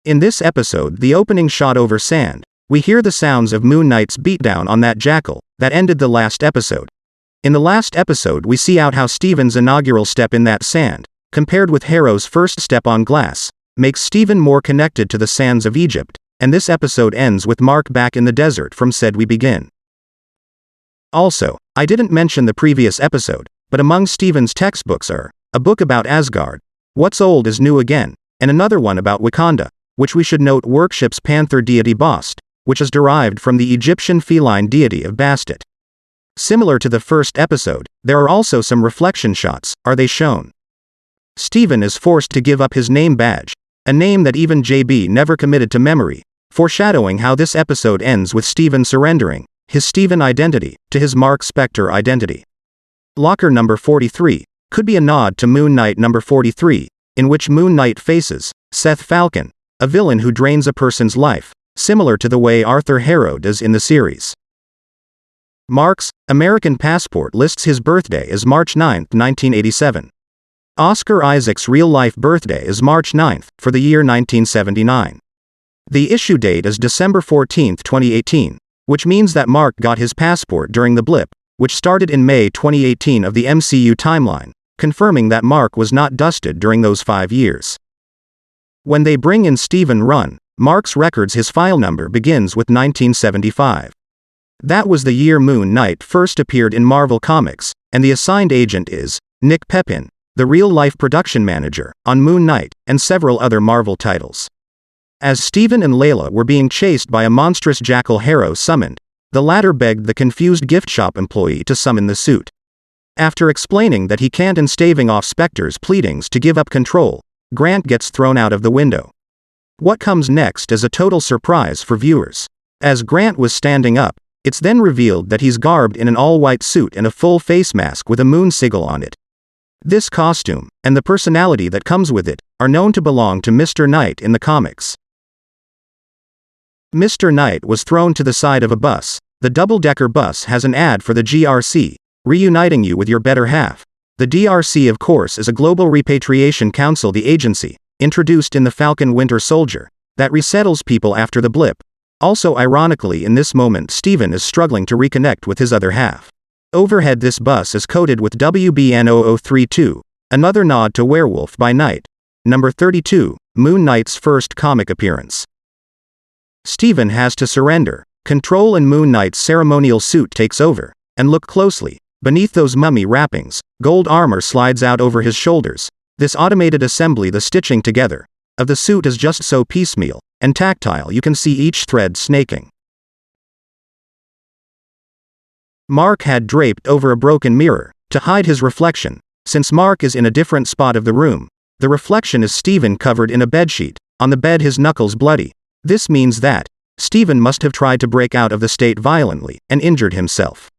In this episode, the opening shot over sand, we hear the sounds of Moon Knight's beatdown on that jackal that ended the last episode. In the last episode, we see out how Steven's inaugural step in that sand, compared with Harrow's first step on glass, makes Steven more connected to the sands of Egypt, and this episode ends with Marc back in the desert from said we begin. Also, I didn't mention the previous episode, but among Steven's textbooks are a book about Asgard, What's Old is New Again, and another one about Wakanda, which we should note worships panther deity Bast, which is derived from the Egyptian feline deity of Bastet. Similar to the first episode, there are also some reflection shots, are they shown. Steven is forced to give up his name badge, a name that even JB never committed to memory, foreshadowing how this episode ends with Steven surrendering his Steven identity to his Marc Spector identity. Locker number 43 could be a nod to Moon Knight number 43, in which Moon Knight faces Seth Falcon, a villain who drains a person's life, similar to the way Arthur Harrow does in the series. Marc's American passport lists his birthday as March 9, 1987. Oscar Isaac's real-life birthday is March 9 for the year 1979. The issue date is December 14, 2018, which means that Marc got his passport during the blip, which started in May 2018 of the MCU timeline, confirming that Marc was not dusted during those 5 years. When they bring in Steven Run, Marc's records his file number begins with 1975. That was the year Moon Knight first appeared in Marvel Comics, and the assigned agent is Nick Pepin, the real-life production manager on Moon Knight and several other Marvel titles. As Steven and Layla were being chased by a monstrous jackal Harrow summoned, the latter begged the confused gift shop employee to summon the suit. After explaining that he can't and staving off Spector's pleadings to give up control, Grant gets thrown out of the window. What comes next is a total surprise for viewers. As Grant was standing up, it's then revealed that he's garbed in an all-white suit and a full face mask with a moon sigil on it. This costume, and the personality that comes with it, are known to belong to Mr. Knight in the comics. Mr. Knight was thrown to the side of a bus. The double-decker bus has an ad for the GRC, reuniting you with your better half. The DRC, of course, is a global repatriation council, the agency, introduced in the Falcon Winter Soldier, that resettles people after the blip. Also ironically, in this moment Steven is struggling to reconnect with his other half. Overhead, this bus is coded with WBN0032, another nod to Werewolf by Night. Number 32, Moon Knight's first comic appearance. Steven has to surrender control and Moon Knight's ceremonial suit takes over, and look closely. Beneath those mummy wrappings, gold armor slides out over his shoulders. This automated assembly, the stitching together of the suit, is just so piecemeal and tactile you can see each thread snaking. Marc had draped over a broken mirror to hide his reflection. Since Marc is in a different spot of the room, the reflection is Steven covered in a bedsheet, on the bed his knuckles bloody. This means that Steven must have tried to break out of the state violently and injured himself.